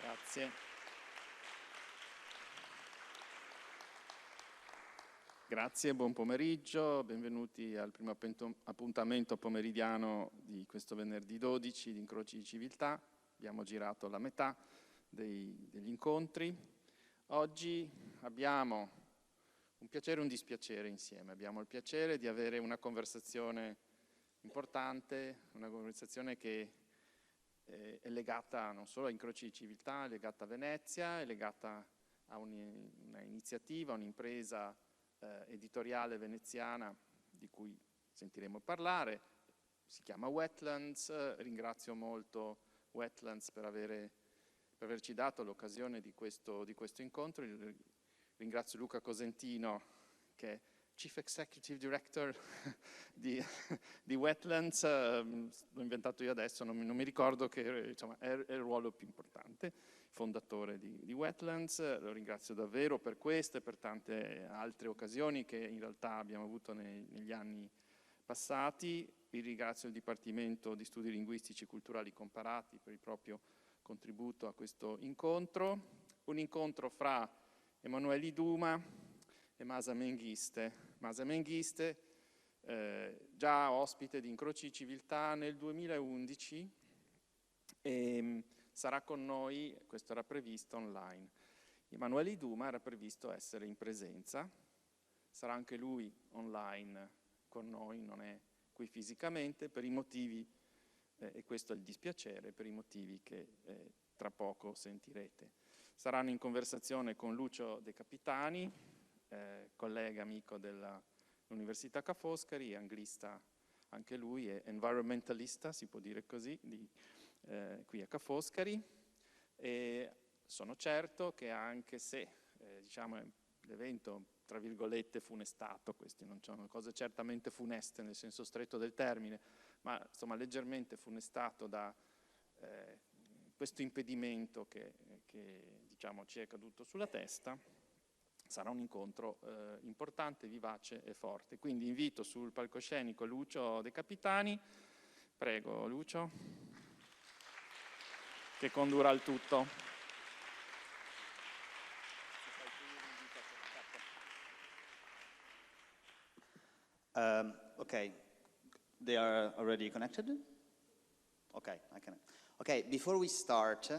Grazie. Grazie, buon pomeriggio, benvenuti al primo appuntamento pomeridiano di questo venerdì 12 di Incroci di Civiltà. Abbiamo girato la metà degli incontri. Oggi abbiamo un piacere e un dispiacere insieme. Abbiamo il piacere di avere una conversazione importante, una conversazione che è legata non solo a Incroci di Civiltà, è legata a Venezia, è legata a un'iniziativa, un'impresa editoriale veneziana di cui sentiremo parlare. Si chiama Wetlands. Ringrazio molto Wetlands per averci dato l'occasione di questo incontro. Ringrazio Luca Cosentino, che è Chief Executive Director di Wetlands. L'ho inventato io adesso, non mi ricordo che insomma, è il ruolo più importante, fondatore di Wetlands. Lo ringrazio davvero per queste e per tante altre occasioni che in realtà abbiamo avuto negli anni passati. Vi ringrazio il Dipartimento di Studi Linguistici e Culturali Comparati per il proprio contributo a questo incontro. Un incontro fra Emanuele Iduma e Masa Menghiste. Masa Menghiste, già ospite di Incroci di Civiltà nel 2011, e sarà con noi, questo era previsto, online. Emanuele Iduma era previsto essere in presenza, sarà anche lui online con noi, non è qui fisicamente, per i motivi, e questo è il dispiacere, per i motivi che tra poco sentirete. Saranno in conversazione con Lucio De Capitani, collega amico dell'Università Ca' Foscari, anglista anche lui, è environmentalista, si può dire così, qui a Ca' Foscari. E sono certo che anche se diciamo, l'evento tra virgolette funestato, queste non sono cose certamente funeste nel senso stretto del termine, ma insomma leggermente funestato da questo impedimento che diciamo, ci è caduto sulla testa, sarà un incontro importante, vivace e forte. Quindi invito sul palcoscenico Lucio De Capitani. Prego Lucio, che condurrà il tutto. Okay, they are already connected? Okay, I can. Okay, before we start,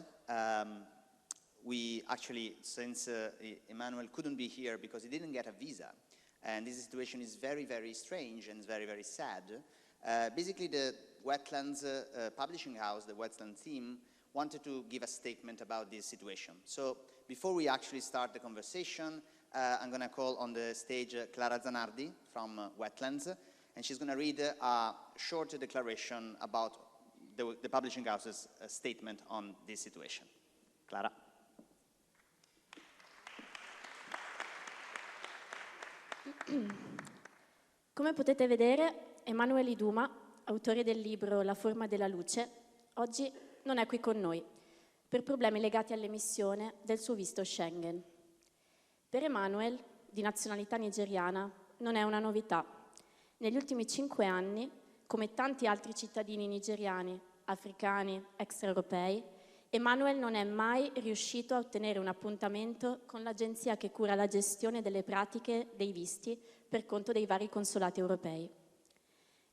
we actually, since Emmanuel couldn't be here because he didn't get a visa, and this situation is very, very strange and very, very sad. Basically, the Wetlands publishing house, the Wetlands team, wanted to give a statement about this situation. So before we actually start the conversation, I'm going to call on the stage Clara Zanardi from Wetlands, and she's going to read a short declaration about the publishing house's statement on this situation. Clara. Come potete vedere, Emanuele Iduma, autore del libro La forma della luce, oggi non è qui con noi per problemi legati all'emissione del suo visto Schengen. Per Emanuele, di nazionalità nigeriana, non è una novità. Negli ultimi 5 anni, come tanti altri cittadini nigeriani, africani, extraeuropei, Emanuele non è mai riuscito a ottenere un appuntamento con l'agenzia che cura la gestione delle pratiche dei visti per conto dei vari consolati europei.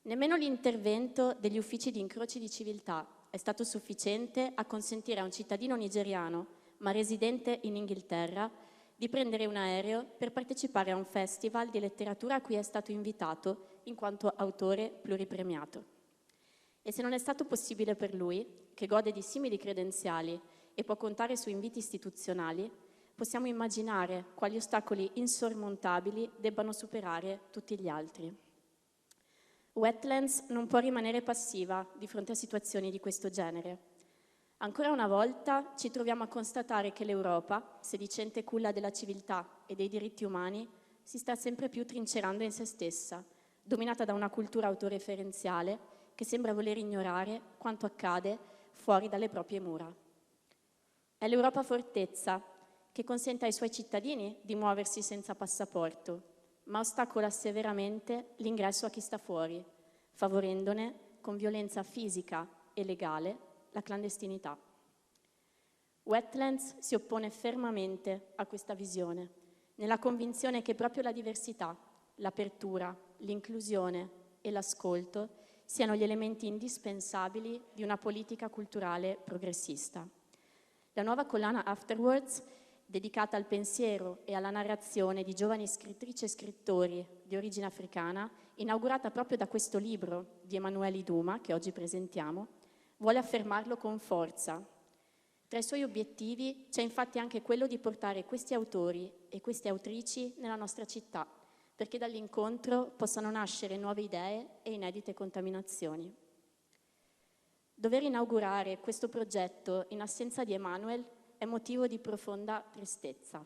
Nemmeno l'intervento degli uffici di incroci di civiltà è stato sufficiente a consentire a un cittadino nigeriano, ma residente in Inghilterra, di prendere un aereo per partecipare a un festival di letteratura a cui è stato invitato in quanto autore pluripremiato. E se non è stato possibile per lui, che gode di simili credenziali e può contare su inviti istituzionali, possiamo immaginare quali ostacoli insormontabili debbano superare tutti gli altri. Wetlands non può rimanere passiva di fronte a situazioni di questo genere. Ancora una volta ci troviamo a constatare che l'Europa, sedicente culla della civiltà e dei diritti umani, si sta sempre più trincerando in se stessa, dominata da una cultura autoreferenziale che sembra voler ignorare quanto accade fuori dalle proprie mura. È l'Europa fortezza che consente ai suoi cittadini di muoversi senza passaporto, ma ostacola severamente l'ingresso a chi sta fuori, favorendone con violenza fisica e legale la clandestinità. Wetlands si oppone fermamente a questa visione, nella convinzione che proprio la diversità, l'apertura, l'inclusione e l'ascolto siano gli elementi indispensabili di una politica culturale progressista. La nuova collana Afterwards, dedicata al pensiero e alla narrazione di giovani scrittrici e scrittori di origine africana, inaugurata proprio da questo libro di Emanuele Iduma, che oggi presentiamo, vuole affermarlo con forza. Tra i suoi obiettivi c'è infatti anche quello di portare questi autori e queste autrici nella nostra città, perché dall'incontro possano nascere nuove idee e inedite contaminazioni. Dover inaugurare questo progetto in assenza di Emanuel è motivo di profonda tristezza,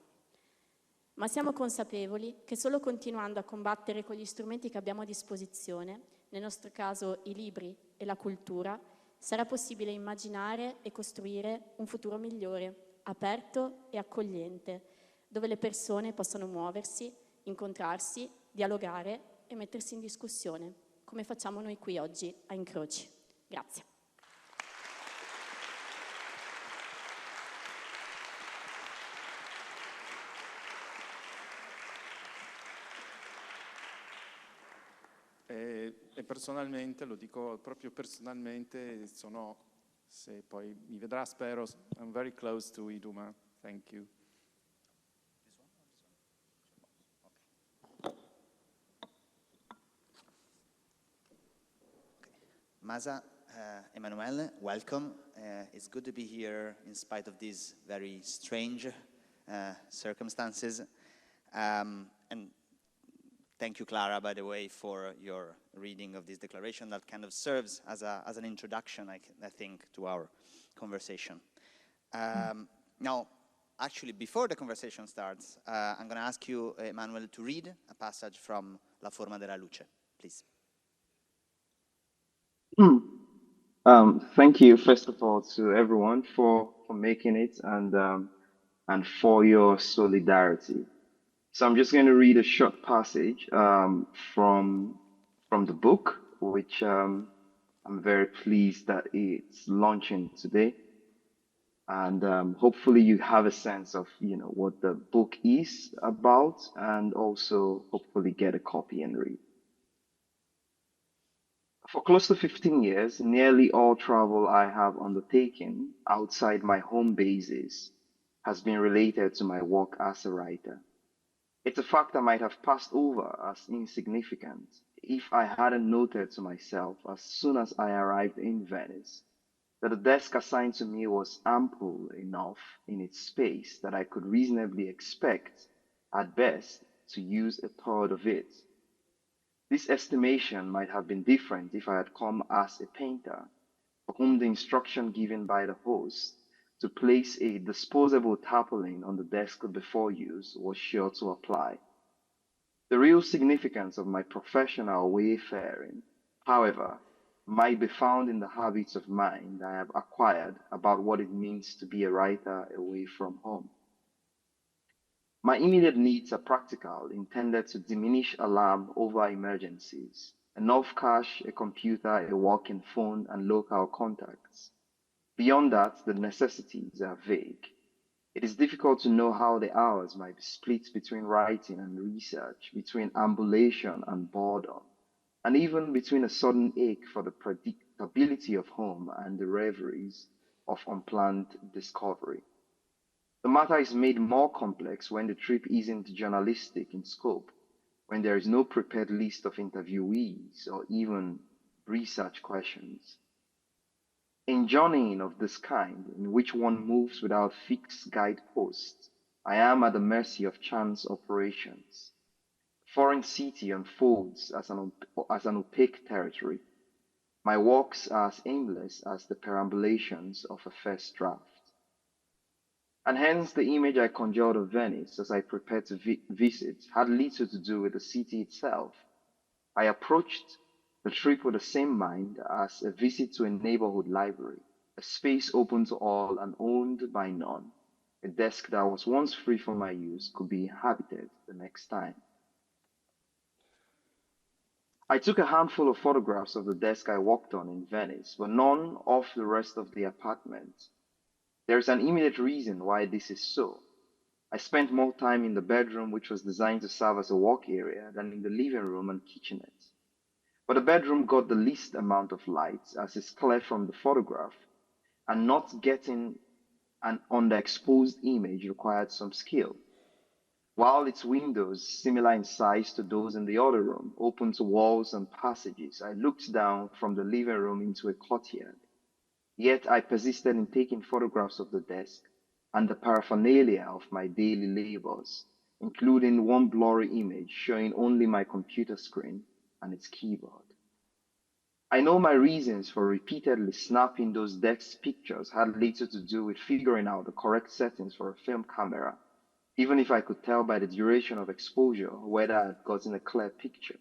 ma siamo consapevoli che solo continuando a combattere con gli strumenti che abbiamo a disposizione, nel nostro caso i libri e la cultura, sarà possibile immaginare e costruire un futuro migliore, aperto e accogliente, dove le persone possano muoversi, incontrarsi, dialogare e mettersi in discussione, come facciamo noi qui oggi a Incroci. Grazie. E personalmente, lo dico proprio personalmente, se poi mi vedrà, spero, I'm very close to Iduma. Thank you. Masa, Emanuele, welcome. It's good to be here in spite of these very strange circumstances. And thank you, Clara, by the way, for your reading of this declaration that kind of serves as an introduction, I think, to our conversation. Now, actually, before the conversation starts, I'm going to ask you, Emanuele, to read a passage from La Forma della Luce, please. Thank you, first of all, to everyone for making it and for your solidarity. So I'm just going to read a short passage from the book, which I'm very pleased that it's launching today. And hopefully you have a sense of what the book is about, and also hopefully get a copy and read. For close to 15 years, nearly all travel I have undertaken outside my home bases has been related to my work as a writer. It's a fact I might have passed over as insignificant if I hadn't noted to myself as soon as I arrived in Venice that the desk assigned to me was ample enough in its space that I could reasonably expect, at best, to use a third of it. This estimation might have been different if I had come as a painter, for whom the instruction given by the host to place a disposable tarpaulin on the desk before use was sure to apply. The real significance of my professional wayfaring, however, might be found in the habits of mind I have acquired about what it means to be a writer away from home. My immediate needs are practical, intended to diminish alarm over emergencies. Enough cash, a computer, a working phone, and local contacts. Beyond that, the necessities are vague. It is difficult to know how the hours might be split between writing and research, between ambulation and boredom, and even between a sudden ache for the predictability of home and the reveries of unplanned discovery. The matter is made more complex when the trip isn't journalistic in scope, when there is no prepared list of interviewees or even research questions. In journeying of this kind, in which one moves without fixed guideposts, I am at the mercy of chance operations. Foreign city unfolds as an opaque territory. My walks are as aimless as the perambulations of a first draft. And hence the image I conjured of Venice as I prepared to visit had little to do with the city itself. I approached the trip with the same mind as a visit to a neighborhood library, a space open to all and owned by none. A desk that was once free for my use could be inhabited the next time. I took a handful of photographs of the desk I worked on in Venice, but none of the rest of the apartment. There's an immediate reason why this is so. I spent more time in the bedroom, which was designed to serve as a work area, than in the living room and kitchenette. But the bedroom got the least amount of light, as is clear from the photograph, and not getting an underexposed image required some skill. While its windows, similar in size to those in the other room, opened to walls and passages, I looked down from the living room into a courtyard. Yet I persisted in taking photographs of the desk and the paraphernalia of my daily labors, including one blurry image showing only my computer screen and its keyboard. I know my reasons for repeatedly snapping those desk pictures had little to do with figuring out the correct settings for a film camera, even if I could tell by the duration of exposure whether I had gotten a clear picture.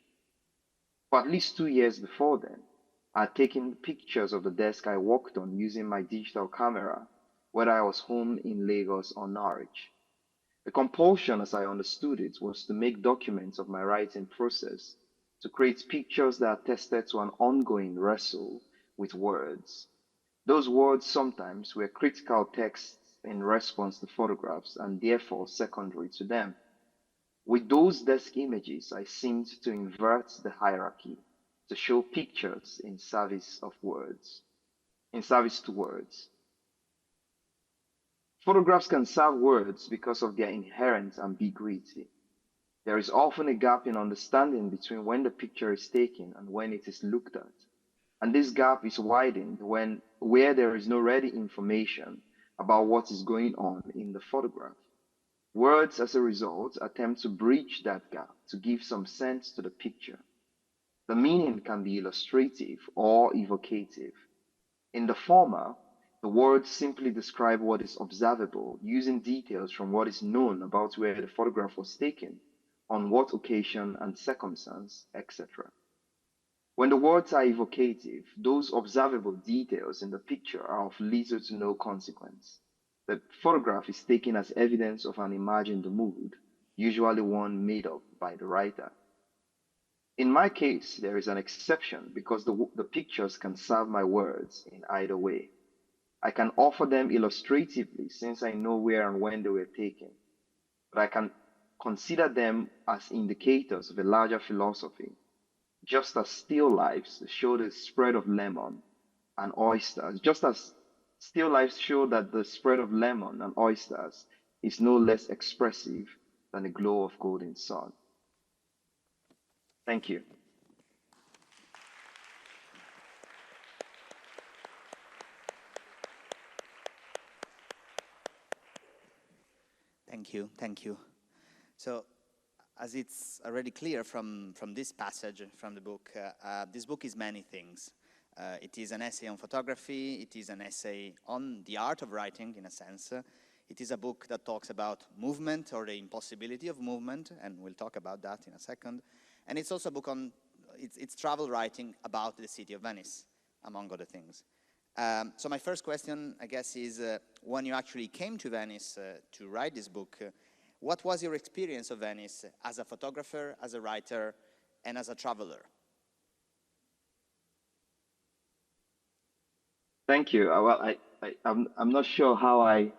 For at least 2 years before then, I had taken pictures of the desk I worked on using my digital camera, whether I was home in Lagos or Norwich. The compulsion, as I understood it, was to make documents of my writing process, to create pictures that attested to an ongoing wrestle with words. Those words sometimes were critical texts in response to photographs and therefore secondary to them. With those desk images, I seemed to invert the hierarchy, to show pictures in service of words, in service to words. Photographs can serve words because of their inherent ambiguity. There is often a gap in understanding between when the picture is taken and when it is looked at. And this gap is widened where there is no ready information about what is going on in the photograph. Words, as a result, attempt to bridge that gap to give some sense to the picture. The meaning can be illustrative or evocative. In the former, the words simply describe what is observable, using details from what is known about where the photograph was taken, on what occasion and circumstance, etc. When the words are evocative, those observable details in the picture are of little to no consequence. The photograph is taken as evidence of an imagined mood, usually one made up by the writer. In my case, there is an exception because the pictures can serve my words in either way. I can offer them illustratively since I know where and when they were taken, but I can consider them as indicators of a larger philosophy, just as still lifes show the spread of lemon and oysters, just as still lifes show that the spread of lemon and oysters is no less expressive than the glow of golden sun. Thank you. Thank you, thank you. So, as it's already clear from this passage from the book, this book is many things. It is an essay on photography, it is an essay on the art of writing, in a sense. It is a book that talks about movement or the impossibility of movement, and we'll talk about that in a second. And it's also a book on, it's travel writing about the city of Venice, among other things. So my first question, I guess, is when you actually came to Venice to write this book, what was your experience of Venice as a photographer, as a writer, and as a traveler? Thank you. Well, I'm not sure how I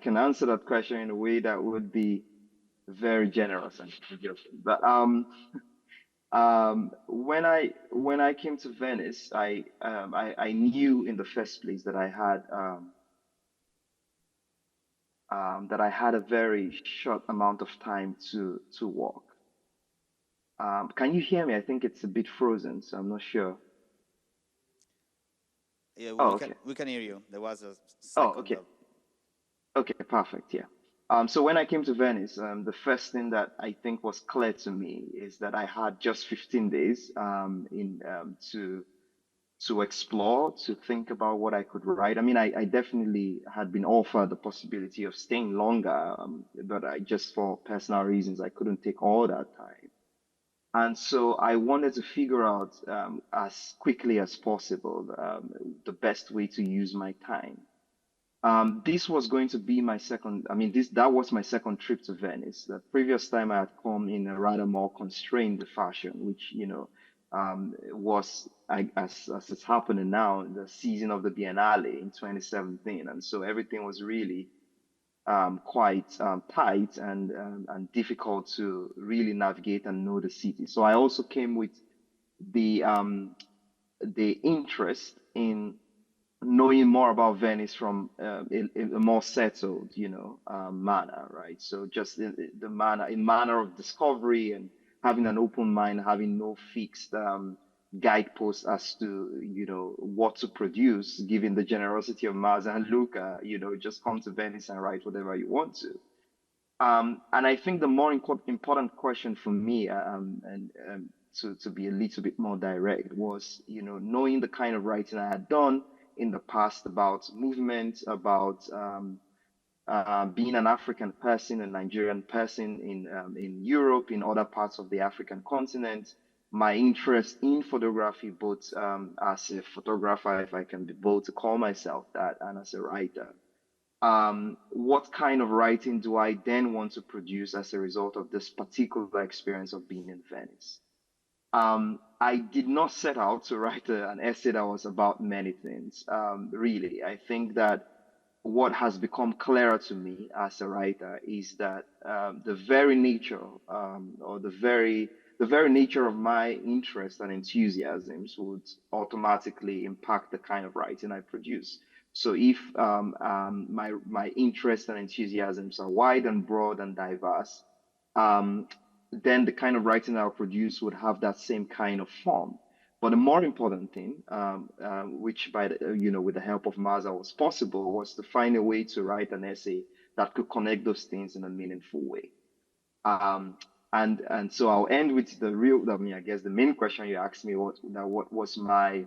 can answer that question in a way that would be very generous and beautiful. But when I came to Venice, I knew in the first place that I had a very short amount of time to walk. Can you hear me? I think it's a bit frozen, so I'm not sure. Yeah, Oh, we can hear you. There was a Oh, second okay. of- Okay, perfect. Yeah. So when I came to Venice, the first thing that I think was clear to me is that I had just 15 days to explore, to think about what I could write. I mean, I definitely had been offered the possibility of staying longer, but I just for personal reasons I couldn't take all that time. And so I wanted to figure out as quickly as possible the best way to use my time. This was going to be my second, I mean, that was my second trip to Venice. The previous time I had come in a rather more constrained fashion, which, was, as it's happening now, the season of the Biennale in 2017. And so everything was really quite tight and difficult to really navigate and know the city. So I also came with the interest in knowing more about Venice from a more settled, manner, right? So just the manner, in manner of discovery and having an open mind, having no fixed guideposts as to, what to produce, given the generosity of Maza and Luca, just come to Venice and write whatever you want to. And I think the more important question for me, and to be a little bit more direct, was, knowing the kind of writing I had done in the past about movement, about being an African person, a Nigerian person in Europe, in other parts of the African continent, my interest in photography, both as a photographer, if I can be bold to call myself that, and as a writer. What kind of writing do I then want to produce as a result of this particular experience of being in Venice? I did not set out to write an essay that was about many things, really. I think that what has become clearer to me as a writer is that the very nature, or the very nature of my interests and enthusiasms would automatically impact the kind of writing I produce. So if my interests and enthusiasms are wide and broad and diverse, um, then the kind of writing I'll produce would have that same kind of form. But the more important thing, which by with the help of Maza was possible, was to find a way to write an essay that could connect those things in a meaningful way. Um, and so I'll end with I guess the main question you asked me, what was my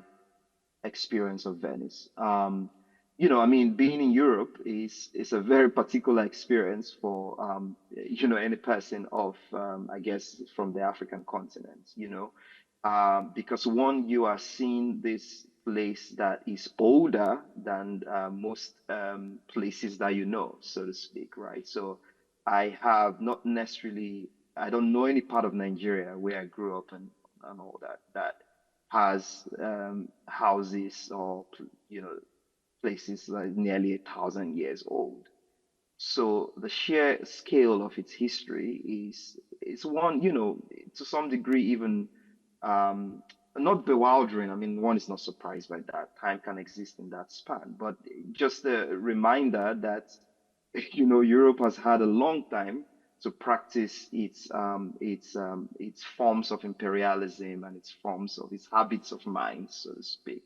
experience of Venice. I mean, being in Europe is a very particular experience for any person of I guess from the African continent. Because one, you are seeing this place that is older than most places that so to speak, right? So I don't know any part of Nigeria where I grew up and all that has houses or places like nearly 1,000 years old. So the sheer scale of its history is one, to some degree even um, not bewildering. I mean, one is not surprised by that. Time can exist in that span, but just a reminder that Europe has had a long time to practice its forms of imperialism and its habits of mind, so to speak.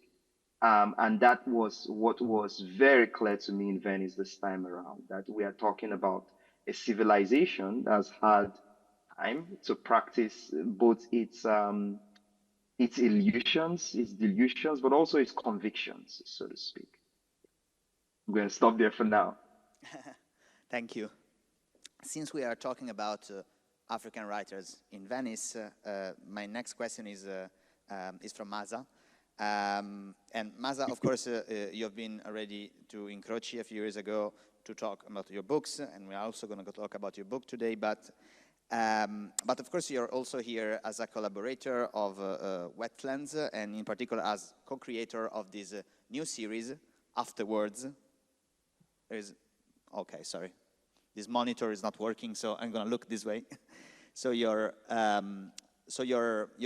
And that was what was very clear to me in Venice this time around, that we are talking about a civilization that's had time to practice both its illusions, its delusions, but also its convictions, so to speak. I'm going to stop there for now. Thank you. Since we are talking about African writers in Venice, my next question is from Maza. And Maza, of course, you have been already to Incroci a few years ago to talk about your books, and we're also going to talk about your book today. But of course, you're also here as a collaborator of Wetlands, and in particular as co-creator of this new series, Afterwards. Okay, sorry. This monitor is not working, so I'm going to look this way. So you're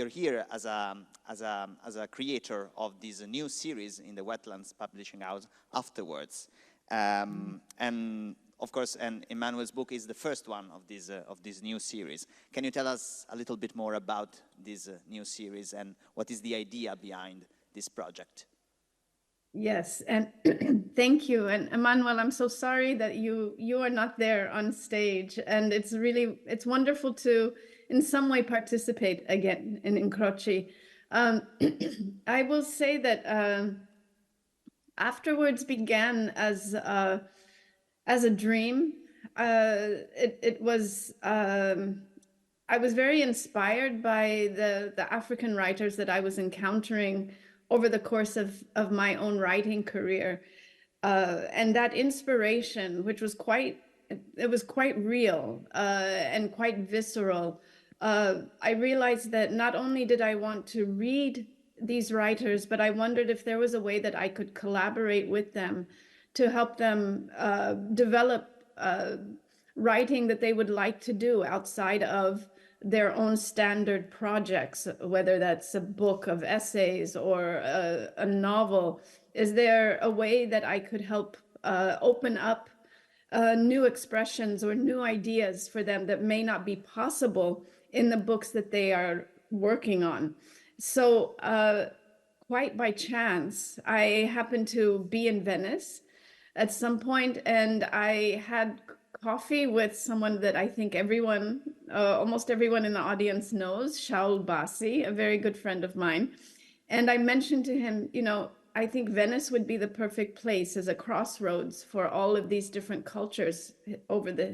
here as a creator of this new series in the Wetlands Publishing House, Afterwards, and of course, and Emmanuel's book is the first one of this new series. Can you tell us a little bit more about this new series and what is the idea behind this project? Yes, and thank you. And Emmanuel, I'm so sorry that you are not there on stage, and it's wonderful to in some way participate again in Incroci. I will say that Afterwards began as a dream. It was I was very inspired by the African writers that I was encountering over the course of my own writing career. And that inspiration, which was quite real and quite visceral, I realized that not only did I want to read these writers, but I wondered if there was a way that I could collaborate with them to help them develop writing that they would like to do outside of their own standard projects, whether that's a book of essays or a novel. Is there a way that I could help open up new expressions or new ideas for them that may not be possible in the books that they are working on? So quite by chance, I happened to be in Venice at some point, and I had coffee with someone that I think everyone, almost everyone in the audience knows, Shaul Bassi, a very good friend of mine. And I mentioned to him, you know, I think Venice would be the perfect place as a crossroads for all of these different cultures over the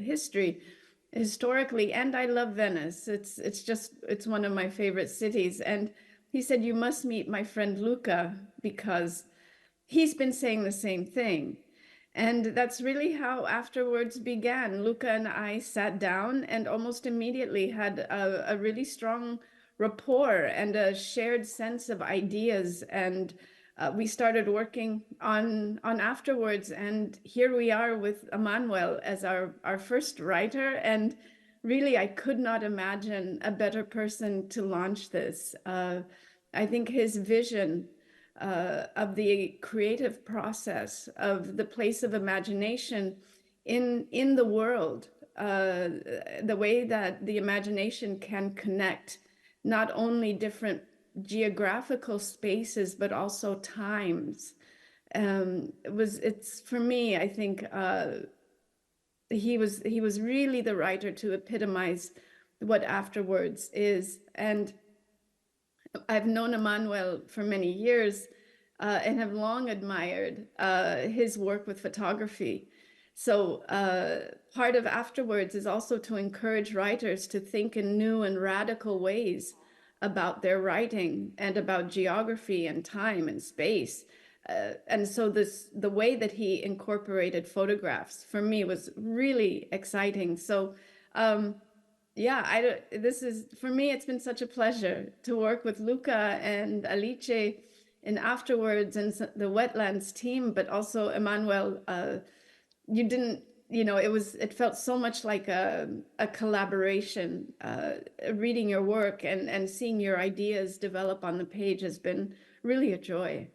historically. And I love Venice. It's one of my favorite cities. And he said, you must meet my friend Luca, because he's been saying the same thing. And that's really how Afterwards began. Luca and I sat down and almost immediately had a really strong rapport and a shared sense of ideas. And we started working on Afterwards. And here we are with Emmanuel as our first writer. And really, I could not imagine a better person to launch this. I think his vision of the creative process, of the place of imagination in the world, the way that the imagination can connect not only different geographical spaces, but also times. It's for me, I think he was really the writer to epitomize what Afterwards is. And I've known Emmanuel for many years and have long admired his work with photography. So part of Afterwards is also to encourage writers to think in new and radical ways about their writing and about geography and time and space. And so the way that he incorporated photographs for me was really exciting. So yeah, for me, it's been such a pleasure to work with Luca and Alice in Afterwards and the Wetlands team, but also Emmanuel. It felt so much like a collaboration. Reading your work and seeing your ideas develop on the page has been really a joy.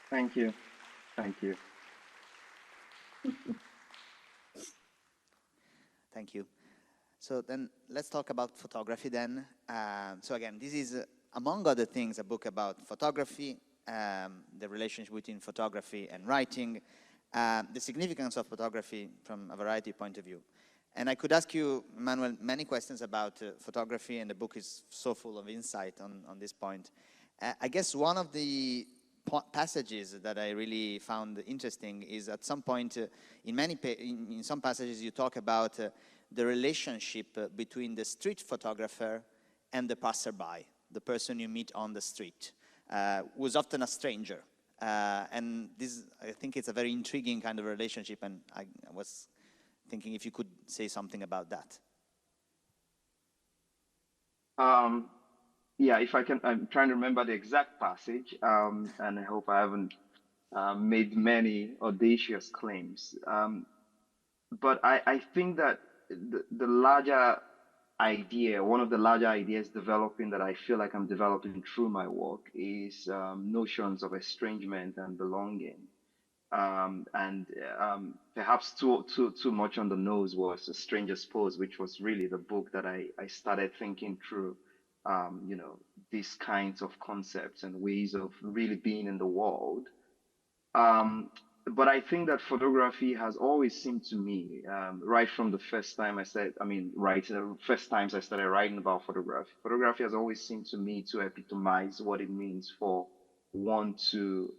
Thank you. Thank you. Thank you. So then let's talk about photography then. So again, this is, among other things, a book about photography, the relationship between photography and writing, the significance of photography from a variety of point of view. And I could ask you, Emmanuel, many questions about photography, and the book is so full of insight on this point. I guess one of the passages that I really found interesting is at some point in some passages you talk about the relationship between the street photographer and the passerby, the person you meet on the street, who's often a stranger. And this, I think it's a very intriguing kind of relationship, and I was thinking if you could say something about that. Yeah, if I can, I'm trying to remember the exact passage, and I hope I haven't made many audacious claims. But I think that the larger idea, one of the larger ideas developing that I feel like I'm developing through my work is notions of estrangement and belonging. Perhaps too much on the nose was A Stranger's Pose, which was really the book that I started thinking through. These kinds of concepts and ways of really being in the world. But I think that photography has always seemed to me, right from the first times I started writing about photography has always seemed to me to epitomize what it means for one to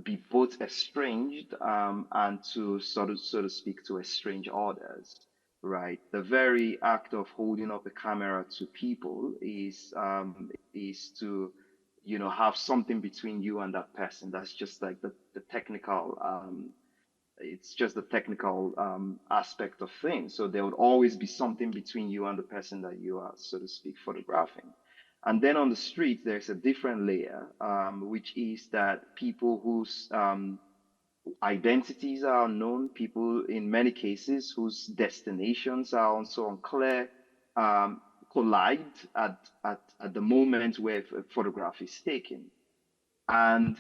be both estranged and to so to speak, to estrange others. Right. The very act of holding up the camera to people is to, have something between you and that person. That's just like the technical it's just the technical aspect of things. So there would always be something between you and the person that you are, so to speak, photographing. And then on the street, there's a different layer, which is that people whose identities are unknown, people in many cases whose destinations are also unclear, collide at the moment where a photograph is taken. And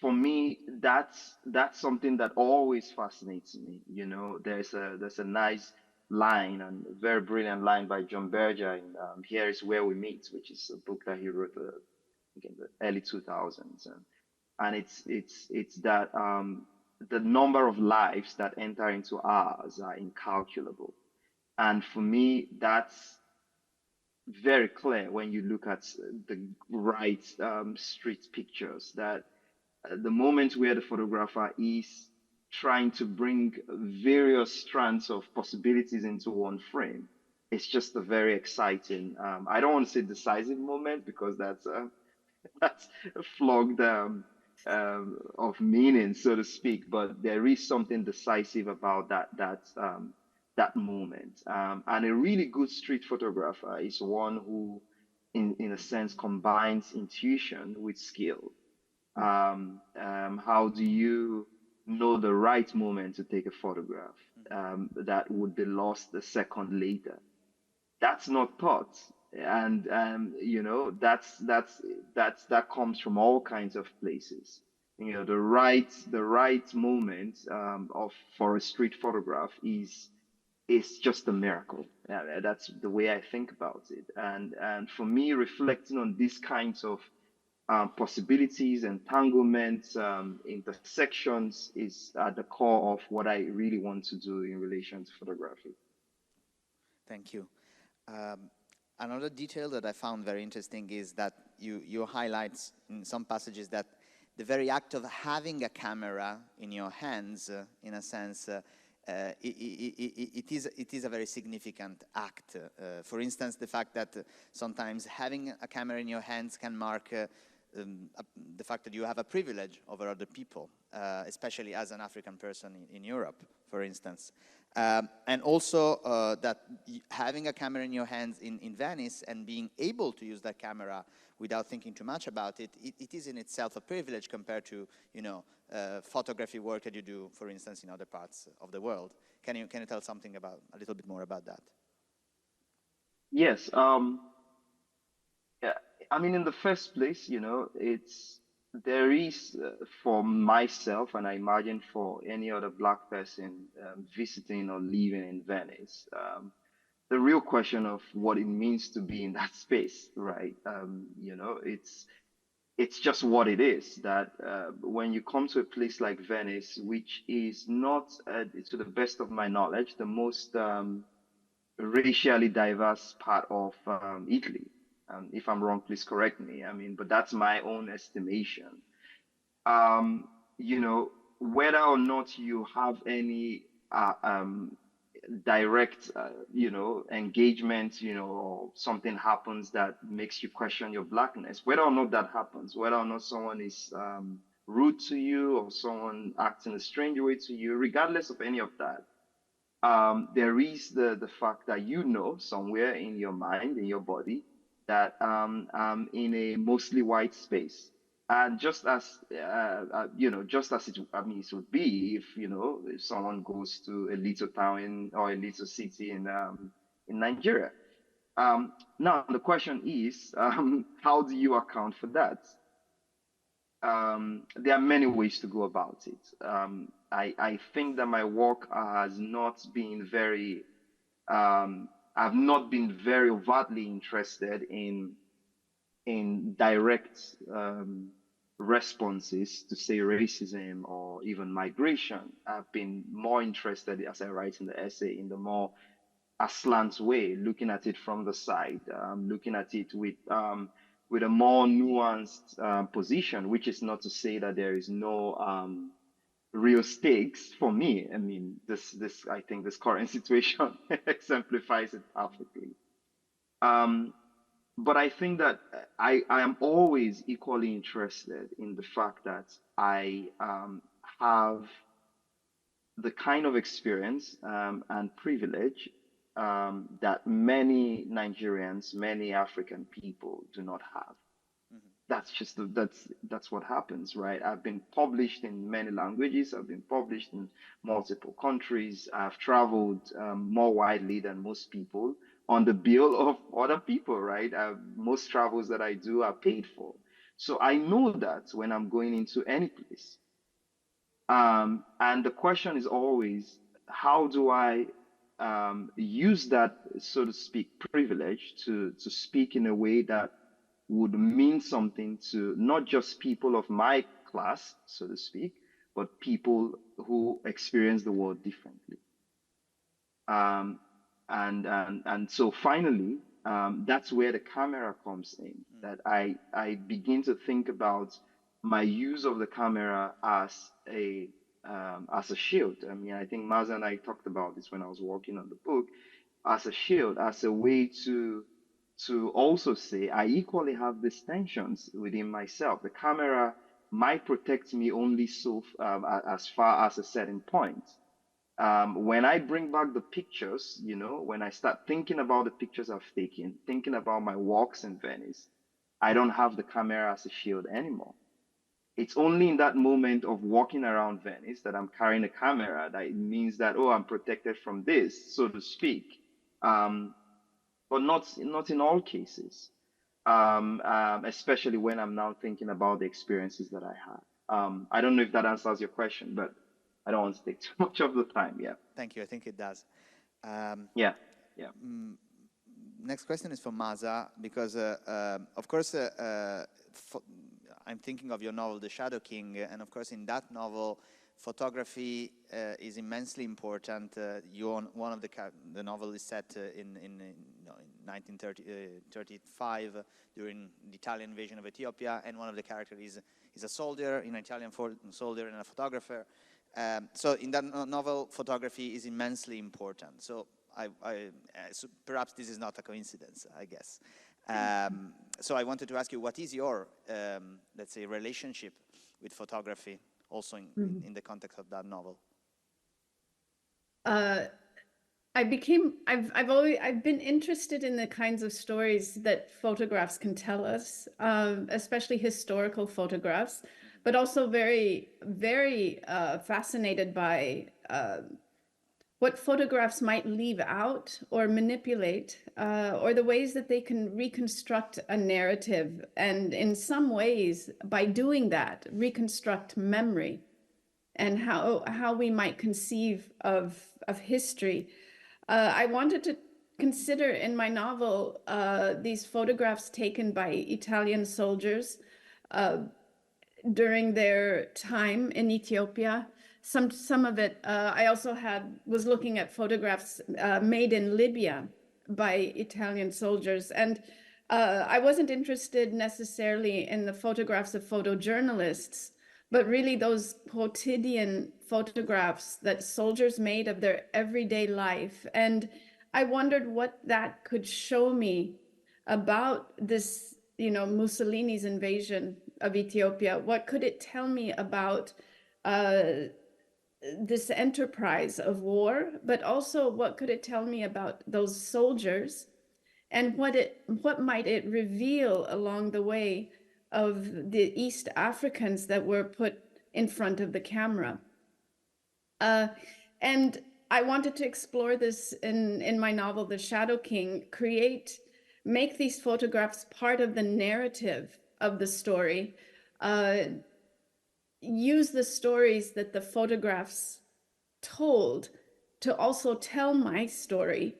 for me, that's something that always fascinates me. You know, there's a nice line and a very brilliant line by John Berger in Here Is Where We Meet, which is a book that he wrote in the early 2000s, and it's that the number of lives that enter into ours are incalculable, and for me, that's very clear when you look at the right street pictures that the moment where the photographer is trying to bring various strands of possibilities into one frame, it's just a very exciting, I don't want to say decisive moment because that's flogged of meaning, so to speak, but there is something decisive about that moment. And a really good street photographer is one who, in a sense, combines intuition with skill. How do you know the right moment to take a photograph that would be lost a second later? That's not taught, and you know that comes from all kinds of places. You know, the right moment of for a street photograph is just a miracle. That's the way I think about it. And for me, reflecting on these kinds of possibilities, entanglements, intersections is at the core of what I really want to do in relation to photography. Thank you. Another detail that I found very interesting is that you highlight in some passages that the very act of having a camera in your hands, in a sense, it is a very significant act. For instance, the fact that sometimes having a camera in your hands can mark the fact that you have a privilege over other people, especially as an African person in Europe, for instance. And also that having a camera in your hands in Venice and being able to use that camera without thinking too much about it, it is in itself a privilege compared to, you know, photography work that you do, for instance, in other parts of the world. Can you tell something about, a little bit more about that? Yes. Yeah, I mean, in the first place, you know, there is for myself, and I imagine for any other Black person visiting or living in Venice, the real question of what it means to be in that space, right? You know, it's just what it is that when you come to a place like Venice, which is not, to the best of my knowledge, the most racially diverse part of Italy. If I'm wrong, please correct me. I mean, but that's my own estimation. You know, whether or not you have any direct, you know, engagement, you know, or something happens that makes you question your blackness, whether or not that happens, whether or not someone is rude to you or someone acts in a strange way to you, regardless of any of that, there is the fact that you know somewhere in your mind, in your body, that in a mostly white space. And just as you know, just as I mean, it would be if you know if someone goes to a little town or a little city in Nigeria. Now the question is, how do you account for that? There are many ways to go about it. I think that my work has not been very, I've not been very overtly interested in direct responses to say racism or even migration. I've been more interested, as I write in the essay, in the more aslant way, looking at it from the side, looking at it with a more nuanced position, which is not to say that there is no real stakes for me. I mean, I think this current situation exemplifies it perfectly. But I think that I am always equally interested in the fact that I have the kind of experience and privilege that many Nigerians, many African people do not have. That's just that's what happens, right? I've been published in many languages. I've been published in multiple countries. I've traveled more widely than most people on the bill of other people, right? Most travels that I do are paid for. So I know that when I'm going into any place. And the question is always, how do I use that, so to speak, privilege to speak in a way that would mean something to not just people of my class, so to speak, but people who experience the world differently. And so finally, that's where the camera comes in. That I begin to think about my use of the camera as a shield. I mean, I think Maza and I talked about this when I was working on the book, as a shield, as a way to also say I equally have these tensions within myself. The camera might protect me only so as far as a certain point. When I bring back the pictures, when I start thinking about the pictures I've taken, thinking about my walks in Venice, I don't have the camera as a shield anymore. It's only in that moment of walking around Venice that I'm carrying a camera that it means that, oh, I'm protected from this, so to speak. But not in all cases, especially when I'm now thinking about the experiences that I had. I don't know if that answers your question, but I don't want to take too much of the time. Yeah. Thank you. I think it does. Yeah. Next question is for Maza, because of course I'm thinking of your novel, The Shadow King, and of course in that novel, photography is immensely important. One of the novel is set in 1935 during the Italian invasion of Ethiopia, and one of the characters is a soldier, an Italian soldier, and a photographer. So in that novel, photography is immensely important. So so perhaps this is not a coincidence, I guess. So I wanted to ask you, what is your, let's say, relationship with photography, also in the context of that novel? I've been interested in the kinds of stories that photographs can tell us, especially historical photographs, but also very, very fascinated by what photographs might leave out or manipulate, or the ways that they can reconstruct a narrative, and in some ways, by doing that, reconstruct memory and how we might conceive of history. I wanted to consider in my novel these photographs taken by Italian soldiers during their time in Ethiopia. Some of it, I also was looking at photographs made in Libya by Italian soldiers. And I wasn't interested necessarily in the photographs of photojournalists, but really those quotidian photographs that soldiers made of their everyday life. And I wondered what that could show me about this, Mussolini's invasion of Ethiopia. What could it tell me about this enterprise of war, but also what could it tell me about those soldiers, and what might it reveal along the way of the East Africans that were put in front of the camera? And I wanted to explore this in my novel, The Shadow King, make these photographs part of the narrative of the story, use the stories that the photographs told to also tell my story.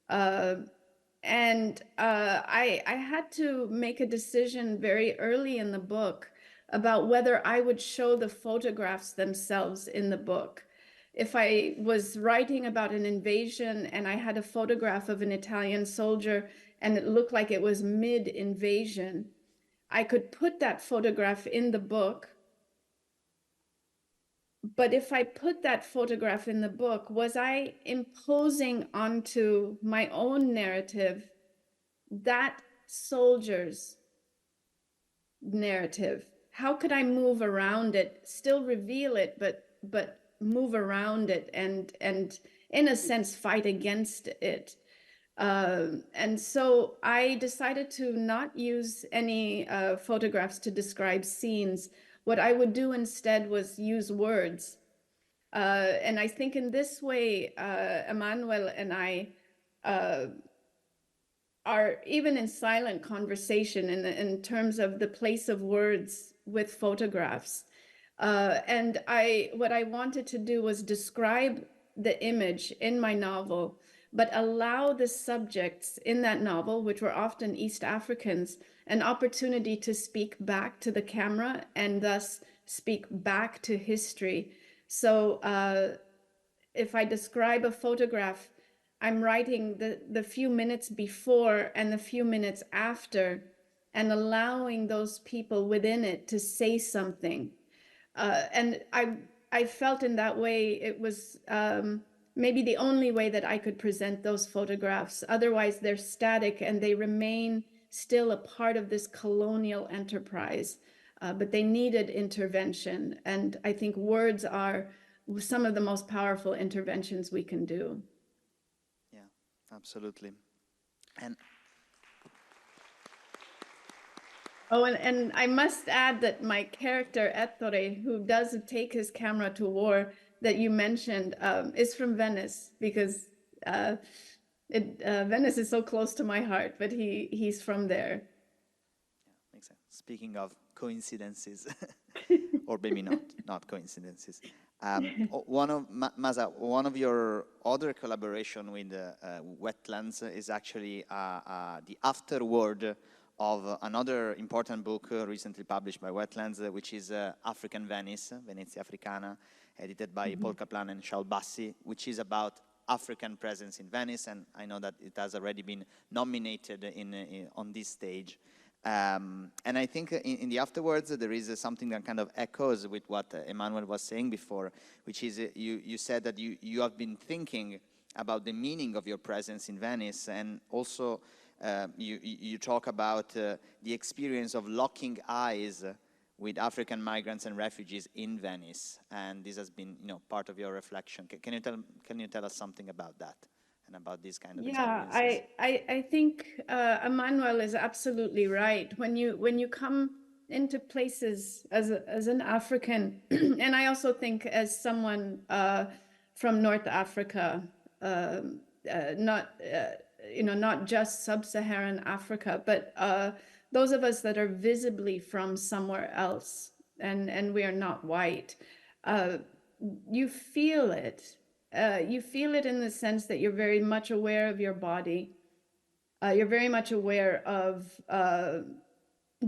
And I had to make a decision very early in the book about whether I would show the photographs themselves in the book. If I was writing about an invasion and I had a photograph of an Italian soldier and it looked like it was mid-invasion, I could put that photograph in the book. But if I put that photograph in the book, was I imposing onto my own narrative that soldier's narrative? How could I move around it, still reveal it, but move around it and in a sense fight against it. And so I decided to not use any photographs to describe scenes. What I would do instead was use words. And I think in this way, Emmanuel and I are even in silent conversation in terms of the place of words with photographs. And what I wanted to do was describe the image in my novel, but allow the subjects in that novel, which were often East Africans, an opportunity to speak back to the camera and thus speak back to history. So if I describe a photograph, I'm writing the few minutes before and the few minutes after, and allowing those people within it to say something. And I felt in that way it was maybe the only way that I could present those photographs. Otherwise, they're static and they remain still a part of this colonial enterprise. But they needed intervention. And I think words are some of the most powerful interventions we can do. Yeah, absolutely. And oh, and I must add that my character, Ettore, who does take his camera to war, that you mentioned, is from Venice, because Venice is so close to my heart, but he's from there. yeah, makes sense. Speaking of coincidences, or maybe not coincidences. One of Masa, one of your other collaboration with Wetlands is actually the afterword of another important book recently published by Wetlands, which is African Venice, Venezia Africana, edited by Paul Kaplan and Shaul Bassi, which is about African presence in Venice, and I know that it has already been nominated on this stage. And I think in the afterwards there is something that kind of echoes with what Emmanuel was saying before, which is you said that you have been thinking about the meaning of your presence in Venice, and also you talk about the experience of locking eyes with African migrants and refugees in Venice, and this has been, part of your reflection. Can you tell us something about that and about these kind of experiences? I think Emmanuel is absolutely right. When you come into places as an African, and I also think as someone from North Africa, not just sub-Saharan Africa, but those of us that are visibly from somewhere else, and we are not white, you feel it. You feel it in the sense that you're very much aware of your body. You're very much aware of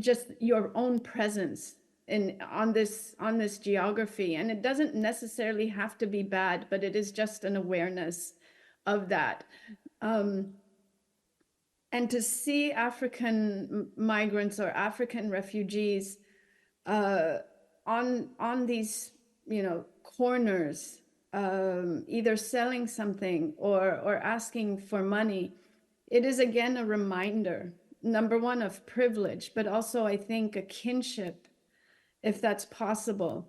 just your own presence on this geography, and it doesn't necessarily have to be bad, but it is just an awareness of that. And to see African migrants or African refugees on these, corners, either selling something or asking for money, it is again a reminder, number one, of privilege, but also I think a kinship, if that's possible.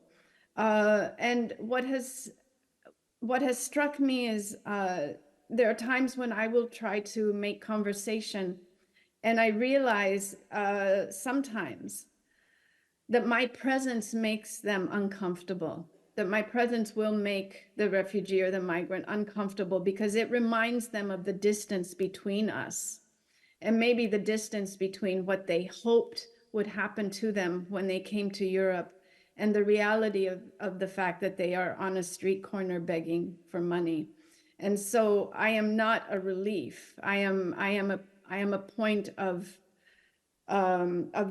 And what has struck me is there are times when I will try to make conversation, and I realize sometimes that my presence makes them uncomfortable, that my presence will make the refugee or the migrant uncomfortable because it reminds them of the distance between us, and maybe the distance between what they hoped would happen to them when they came to Europe and the reality of the fact that they are on a street corner begging for money. And so I am not a relief. I am a point of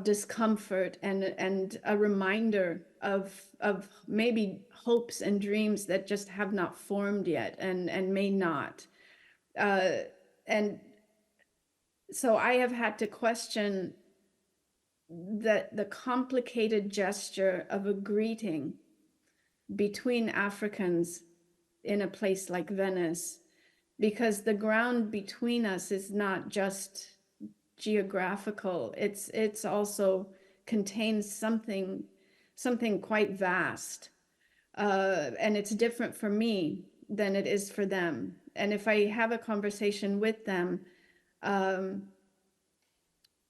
discomfort and a reminder of maybe hopes and dreams that just have not formed yet and may not. And so I have had to question the complicated gesture of a greeting between Africans in a place like Venice, because the ground between us is not just geographical. It's also contains something quite vast. and it's different for me than it is for them. And if I have a conversation with them,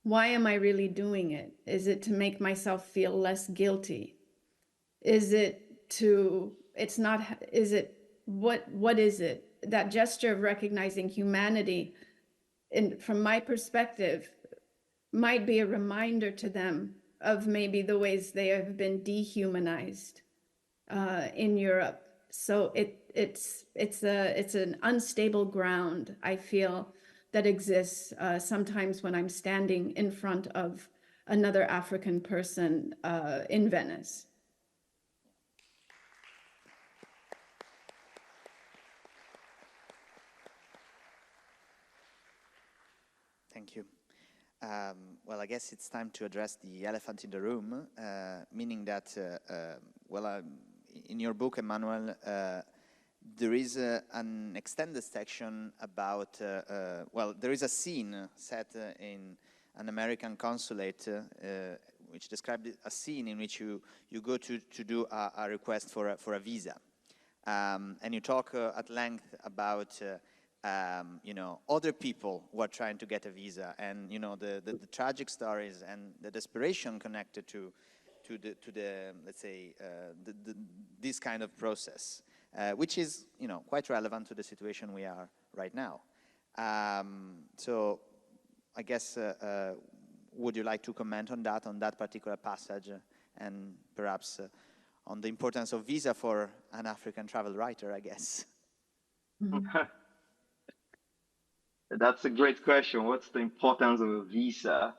why am I really doing it? Is it to make myself feel less guilty? Is it to, it's not, is it, what is it? That gesture of recognizing humanity, from my perspective, might be a reminder to them of maybe the ways they have been dehumanized in Europe. So it's an unstable ground, I feel, that exists sometimes when I'm standing in front of another African person in Venice. Thank you. Well, I guess it's time to address the elephant in the room, meaning that, in your book, Emmanuel, there is an extended section about, there is a scene set in an American consulate, which described a scene in which you go to do a request for a visa. And you talk at length about other people who are trying to get a visa, and the tragic stories and the desperation connected to the let's say this kind of process, which is quite relevant to the situation we are right now. So I guess would you like to comment on that particular passage, and perhaps on the importance of visa for an African travel writer, I guess? Mm-hmm. That's a great question. What's the importance of a visa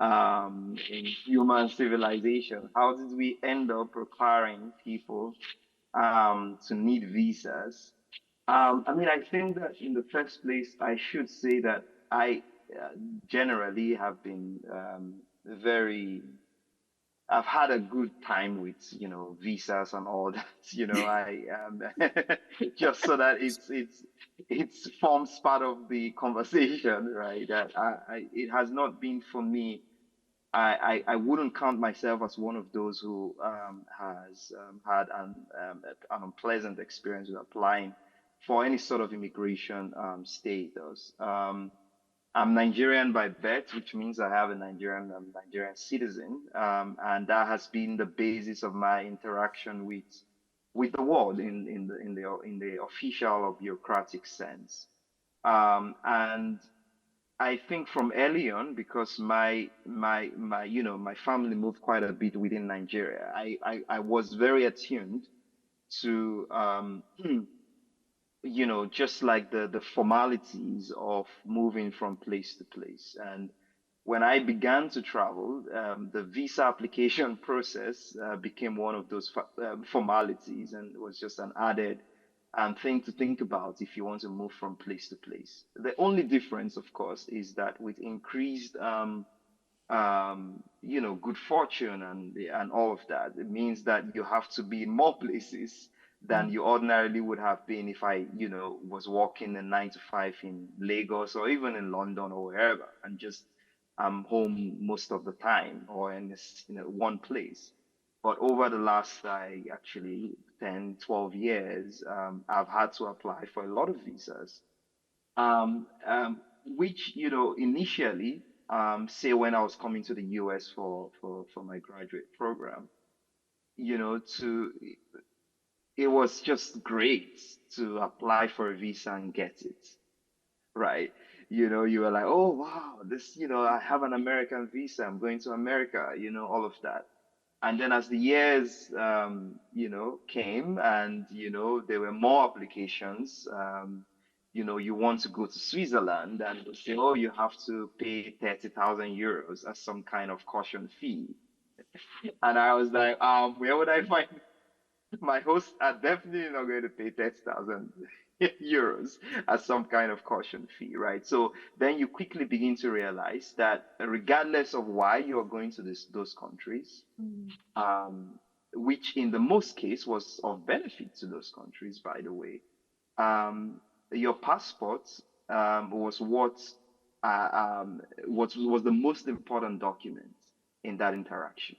in human civilization? How did we end up requiring people to need visas? I think that in the first place, I should say that I generally have been I've had a good time with, visas and all that, I just so that it forms part of the conversation, right? That it has not been for me. I wouldn't count myself as one of those who has had an unpleasant experience with applying for any sort of immigration status. I'm Nigerian by birth, which means I have a Nigerian citizen, and that has been the basis of my interaction with the world in the official or bureaucratic sense. And I think from early on, because my family moved quite a bit within Nigeria, I was very attuned to just like the formalities of moving from place to place. And when I began to travel, the visa application process became one of those formalities, and it was just an added thing to think about if you want to move from place to place. The only difference, of course, is that with increased good fortune and all of that, it means that you have to be in more places than you ordinarily would have been if I, was working a 9 to 5 in Lagos or even in London or wherever, and just I'm home most of the time or in this, one place. But over the last, actually 10, 12 years, I've had to apply for a lot of visas, which, initially, say when I was coming to the US for my graduate program, it was just great to apply for a visa and get it, right? You were like, oh, wow, this, I have an American visa, I'm going to America, all of that. And then as the years, came and, there were more applications, you want to go to Switzerland and they say, oh, you have to pay 30,000 euros as some kind of caution fee. And I was like, where would I find my hosts are definitely not going to pay 30,000 euros as some kind of caution fee, right? So then you quickly begin to realize that regardless of why you're going to those countries, which in the most case was of benefit to those countries, by the way, your passport was what was the most important document in that interaction.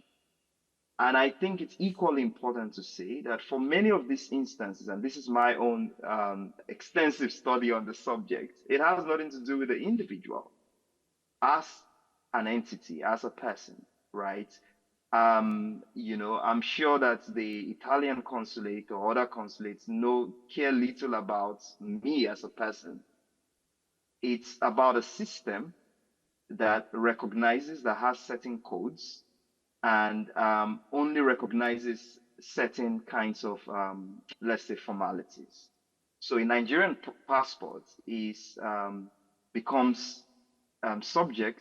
And I think it's equally important to say that for many of these instances, and this is my own extensive study on the subject, it has nothing to do with the individual as an entity, as a person, right? I'm sure that the Italian consulate or other consulates care little about me as a person. It's about a system that recognizes, that has certain codes, and only recognizes certain kinds of, let's say, formalities. So a Nigerian passport becomes subject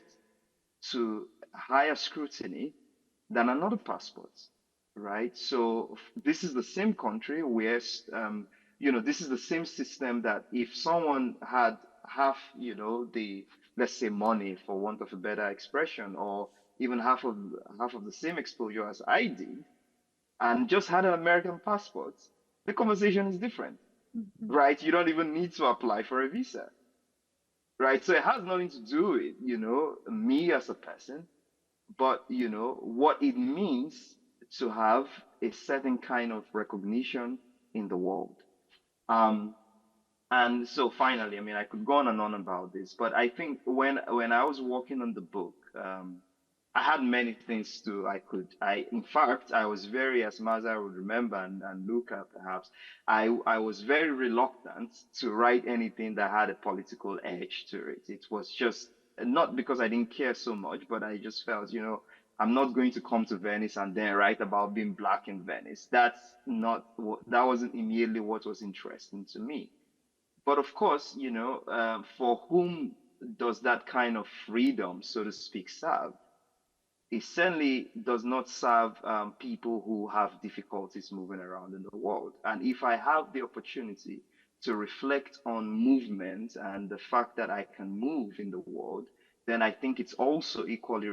to higher scrutiny than another passport, right? So this is the same country where, this is the same system that if someone had half, the, let's say, money, for want of a better expression, or even half of the same exposure as I did, and just had an American passport, the conversation is different, right? You don't even need to apply for a visa, right? So it has nothing to do with, me as a person, but what it means to have a certain kind of recognition in the world. And so finally, I mean, I could go on and on about this, but I think when I was working on the book, I had many things in fact, I was very, as Maza would remember, and Luca perhaps, I was very reluctant to write anything that had a political edge to it. It was just not because I didn't care so much, but I just felt, I'm not going to come to Venice and then write about being black in Venice. That wasn't immediately what was interesting to me. But of course, for whom does that kind of freedom, so to speak, serve? It certainly does not serve people who have difficulties moving around in the world. And if I have the opportunity to reflect on movement and the fact that I can move in the world, then I think it's also equally,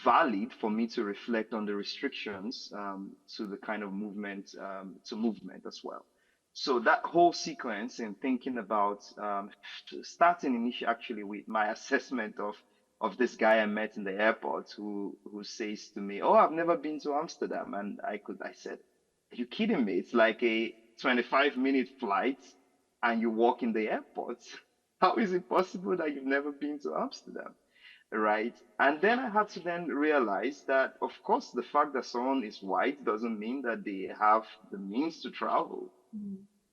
valid for me to reflect on the restrictions to the kind of movement, to movement as well. So that whole sequence in thinking about starting initially actually with my assessment of this guy I met in the airport who says to me, "Oh, I've never been to Amsterdam," and I said, "Are you kidding me? It's like a 25-minute flight, and you walk in the airport. How is it possible that you've never been to Amsterdam?" Right? And then I had to then realize that, of course, the fact that someone is white doesn't mean that they have the means to travel.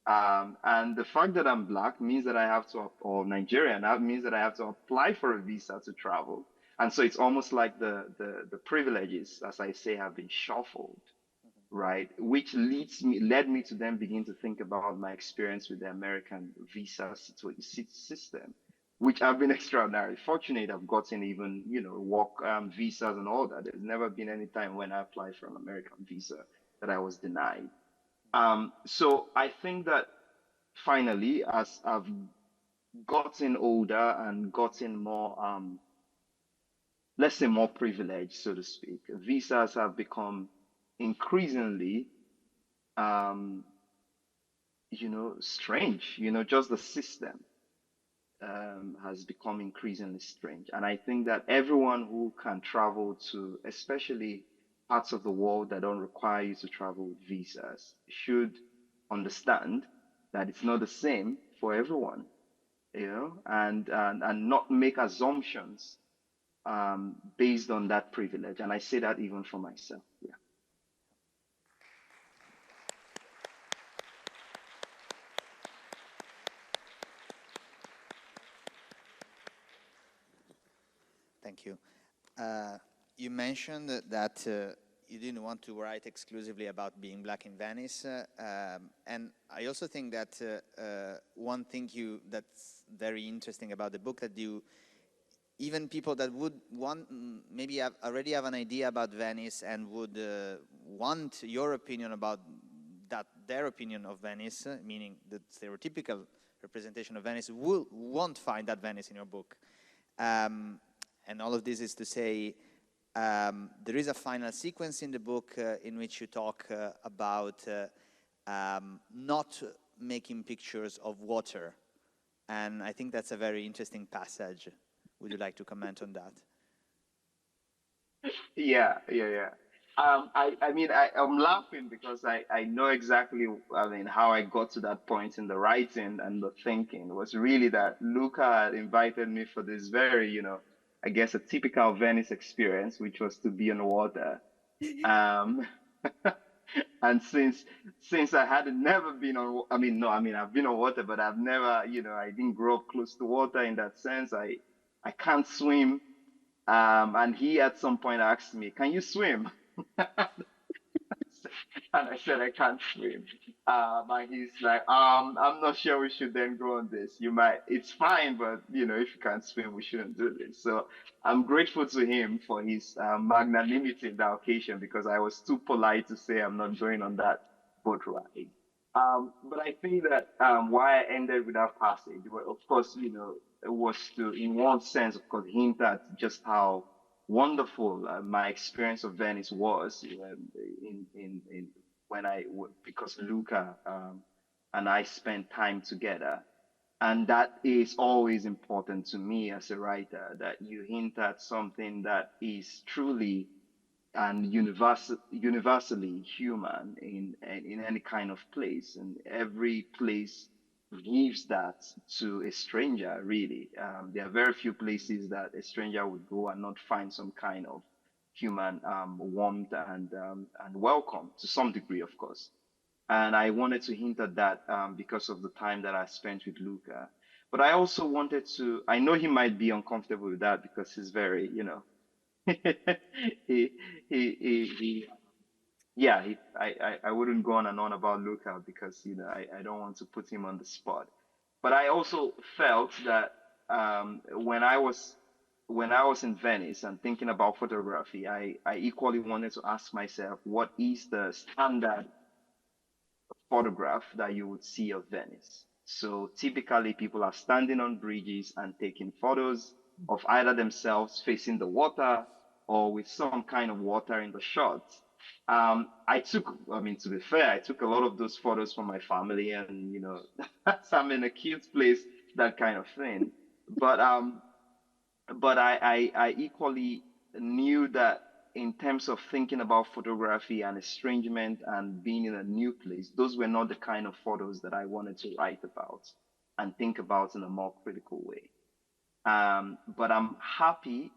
And the fact that I'm black means that I have to, or Nigerian, that means that I have to apply for a visa to travel. And so it's almost like the privileges, as I say, have been shuffled, right? Which led me to then begin to think about my experience with the American visa system, which I've been extraordinarily fortunate. I've gotten even, work visas and all that. There's never been any time when I applied for an American visa that I was denied. So I think that finally, as I've gotten older and gotten more, let's say, more privileged, so to speak, visas have become increasingly, strange. Just the system has become increasingly strange. And I think that everyone who can travel to, especially parts of the world that don't require you to travel with visas, should understand that it's not the same for everyone, and not make assumptions based on that privilege. And I say that even for myself. Yeah. Thank you. You mentioned that you didn't want to write exclusively about being black in Venice, and I also think that one thing that's very interesting about the book, that even people that would maybe already have an idea about Venice and would want your opinion about that, their opinion of Venice, meaning the stereotypical representation of Venice, won't find that Venice in your book. And all of this is to say, there is a final sequence in the book in which you talk about not making pictures of water. And I think that's a very interesting passage. Would you like to comment on that? Yeah, yeah, yeah. I mean, I'm laughing because I know exactly, I mean, how I got to that point in the writing and the thinking was really that Luca had invited me for this very, I guess a typical Venice experience, which was to be on water. Um, and since I had never been on, I mean, no, I mean, I've been on water, but I've never, I didn't grow up close to water in that sense. I can't swim. And he at some point asked me, "Can you swim?" And I said, "I can't swim." And he's like, "I'm not sure we should then go on this. You might, it's fine, but if you can't swim, we shouldn't do this." So I'm grateful to him for his magnanimity in that occasion because I was too polite to say I'm not going on that boat ride. But I think that why I ended with that passage, well, of course, it was to, in one sense, of course, hint at just how wonderful my experience of Venice was in when because Luca and I spent time together. And that is always important to me as a writer, that you hint at something that is truly and universally human in any kind of place. And every place gives that to a stranger, really. There are very few places that a stranger would go and not find some kind of human warmth and welcome to some degree, of course. And I wanted to hint at that because of the time that I spent with Luca. But I also wanted to, I know he might be uncomfortable with that because he's very, he, he, yeah, I wouldn't go on and on about Luca because, I don't want to put him on the spot. But I also felt that when I was in Venice and thinking about photography, I equally wanted to ask myself, what is the standard photograph that you would see of Venice? So typically people are standing on bridges and taking photos of either themselves facing the water or with some kind of water in the shot. I mean, to be fair, I took a lot of those photos for my family and, I'm in a cute place, that kind of thing. But I equally knew that in terms of thinking about photography and estrangement and being in a new place, those were not the kind of photos that I wanted to write about and think about in a more critical way. But I'm happy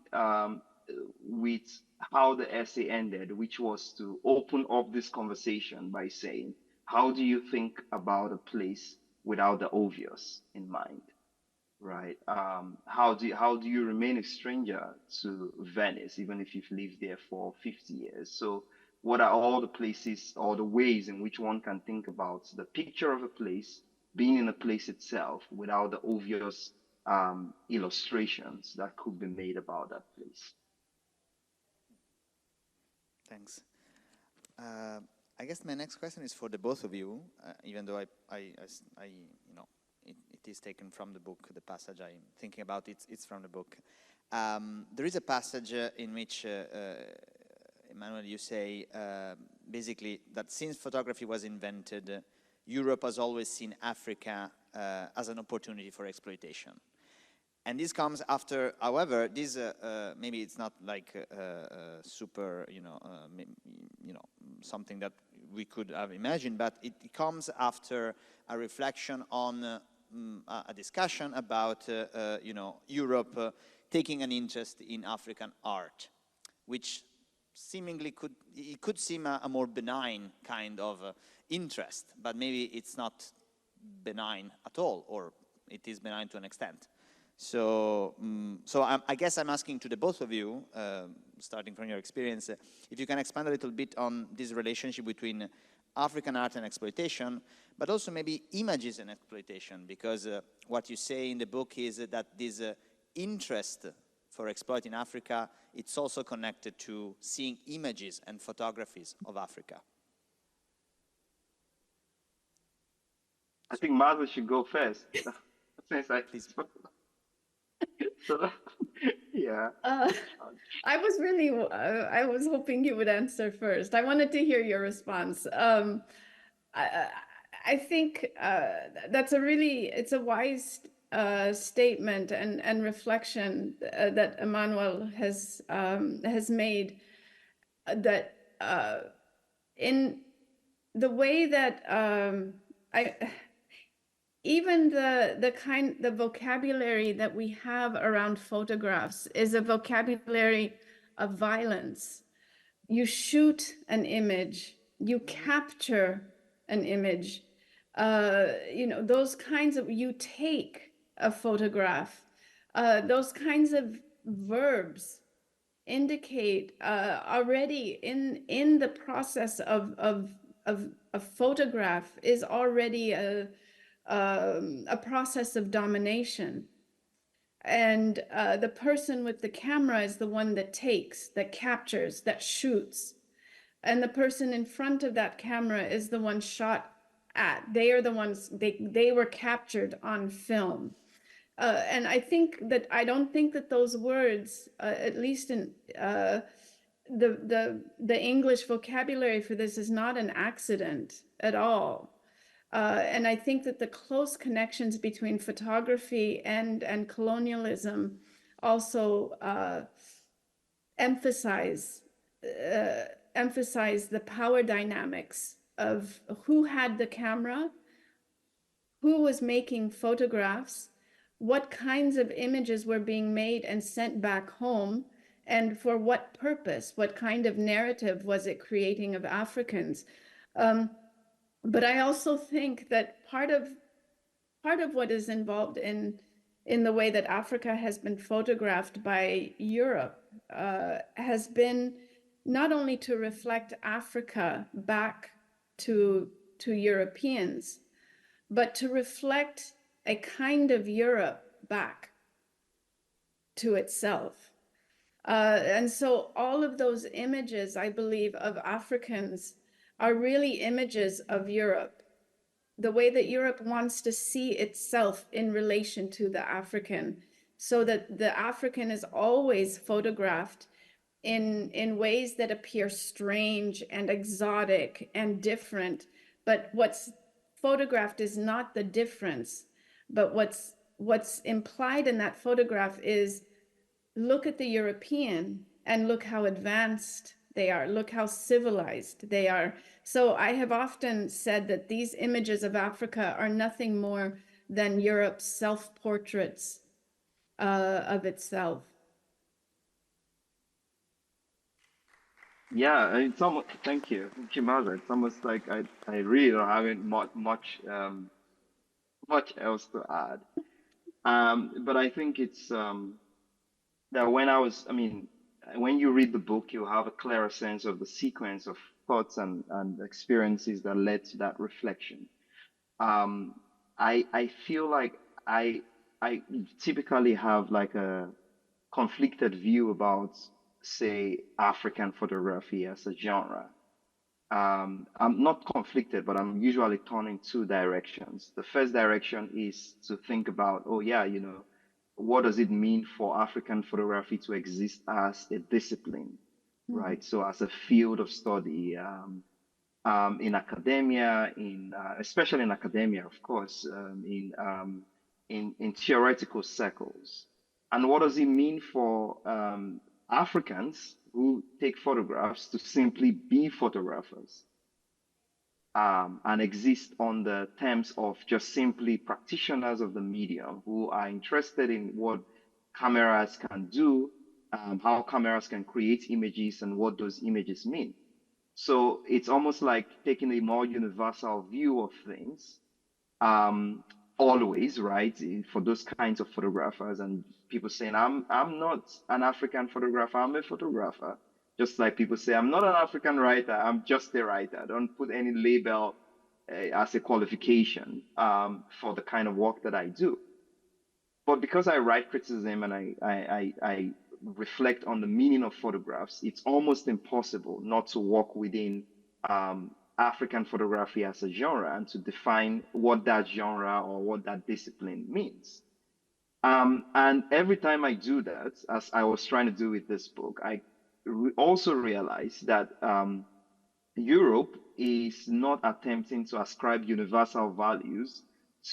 with how the essay ended, which was to open up this conversation by saying, how do you think about a place without the obvious in mind? Right. How do you remain a stranger to Venice, even if you've lived there for 50 years? So, what are all the places or the ways in which one can think about the picture of a place, being in a place itself, without the obvious illustrations that could be made about that place? Thanks. I guess my next question is for the both of you, even though it is taken from the book. The passage I'm thinking about, it's from the book. There is a passage in which, Emmanuel, you say basically that since photography was invented, Europe has always seen Africa as an opportunity for exploitation. And this comes after, however, this maybe it's not like super, something that we could have imagined, but it comes after a reflection on a discussion about, Europe taking an interest in African art, which seemingly could seem a more benign kind of interest, but maybe it's not benign at all, or it is benign to an extent. So, I guess I'm asking to the both of you, starting from your experience, if you can expand a little bit on this relationship between African art and exploitation, but also maybe images and exploitation, because what you say in the book is that this interest for exploiting Africa, it's also connected to seeing images and photographies of Africa. I think Marvel should go first. Since Please. So, yeah. I was hoping you would answer first. I wanted to hear your response. I think it's a wise statement and reflection that Emmanuel has made, that in the way that even the vocabulary that we have around photographs is a vocabulary of violence. You shoot an image, you capture an image, you know, those kinds of, you take a photograph, those kinds of verbs indicate already in the process of a photograph is already a process of domination. And the person with the camera is the one that takes, that captures, that shoots. And the person in front of that camera is the one shot at. They are the ones, they were captured on film. And I don't think that those words, at least in the English vocabulary for this, is not an accident at all. And I think that the close connections between photography and colonialism also emphasize the power dynamics of who had the camera, who was making photographs, what kinds of images were being made and sent back home, and for what purpose, what kind of narrative was it creating of Africans. But I also think that part of what is involved in the way that Africa has been photographed by Europe has been not only to reflect Africa back to Europeans, but to reflect a kind of Europe back to itself. And so all of those images, I believe, of Africans are really images of Europe, the way that Europe wants to see itself in relation to the African, so that the African is always photographed in ways that appear strange and exotic and different. But what's photographed is not the difference, but what's implied in that photograph is, look at the European and look how advanced they are, look how civilized they are. So I have often said that these images of Africa are nothing more than Europe's self-portraits of itself. Yeah, it's almost, thank you, Chimala. It's almost like I really don't have much else to add. But I think it's that when you read the book, you have a clearer sense of the sequence of thoughts and experiences that led to that reflection. I feel like I typically have like a conflicted view about, say, African photography as a genre. I'm not conflicted, but I'm usually torn in two directions. The first direction is to think about, oh yeah, you know, what does it mean for African photography to exist as a discipline, right? So as a field of study, in academia, especially in academia, of course, in theoretical circles. And what does it mean for Africans who take photographs to simply be photographers and exist on the terms of just simply practitioners of the medium who are interested in what cameras can do, how cameras can create images, and what those images mean. So it's almost like taking a more universal view of things, always, right? For those kinds of photographers, and people saying, I'm not an African photographer, I'm a photographer. Just like people say, I'm not an African writer, I'm just a writer. Don't put any label as a qualification for the kind of work that I do. But because I write criticism and I reflect on the meaning of photographs, it's almost impossible not to work within African photography as a genre and to define what that genre or what that discipline means. And every time I do that, as I was trying to do with this book, I also realized that Europe is not attempting to ascribe universal values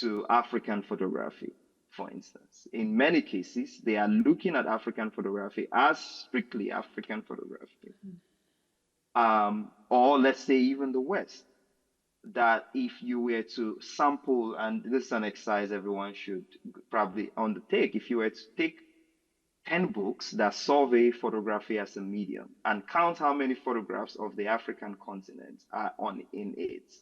to African photography. for instance. In many cases, they are looking at African photography as strictly African photography. Or let's say even the West, that if you were to sample, and this is an exercise everyone should probably undertake, if you were to take 10 books that survey photography as a medium and count how many photographs of the African continent are in it,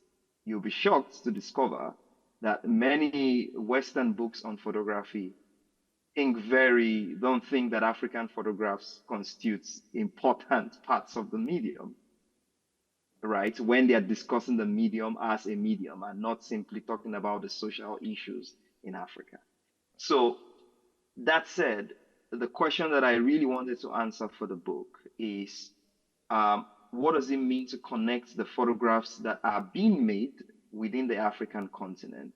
you'll be shocked to discover that many Western books on photography don't think that African photographs constitutes important parts of the medium, right? When they are discussing the medium as a medium and not simply talking about the social issues in Africa. So that said, the question that I really wanted to answer for the book is, what does it mean to connect the photographs that are being made within the African continent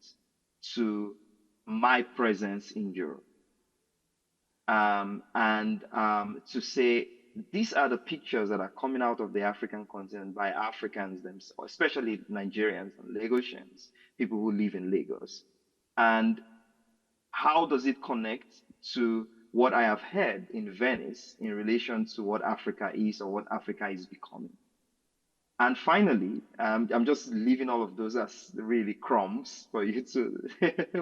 to my presence in Europe? To say, these are the pictures that are coming out of the African continent by Africans themselves, especially Nigerians and Lagosians, people who live in Lagos. And how does it connect to what I have heard in Venice in relation to what Africa is or what Africa is becoming? And finally, I'm just leaving all of those as really crumbs for you to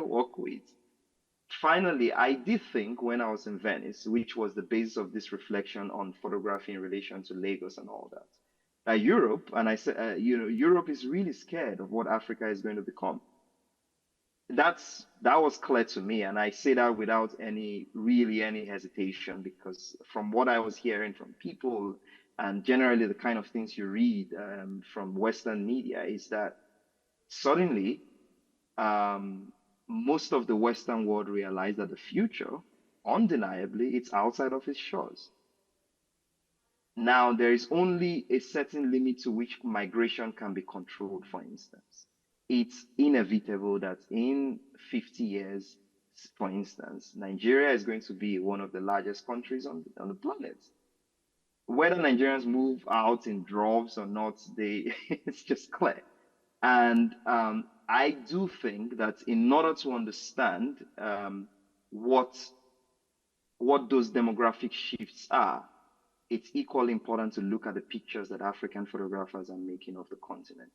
work with. Finally, I did think when I was in Venice, which was the basis of this reflection on photography in relation to Lagos and all that Europe, and I said, Europe is really scared of what Africa is going to become. That was clear to me, and I say that without any hesitation, because from what I was hearing from people and generally the kind of things you read from Western media is that suddenly most of the Western world realized that the future, undeniably, it's outside of its shores. Now, there is only a certain limit to which migration can be controlled, for instance. It's inevitable that in 50 years, for instance, Nigeria is going to be one of the largest countries on the planet. Whether Nigerians move out in droves or not, it's just clear. And I do think that in order to understand what those demographic shifts are, it's equally important to look at the pictures that African photographers are making of the continent.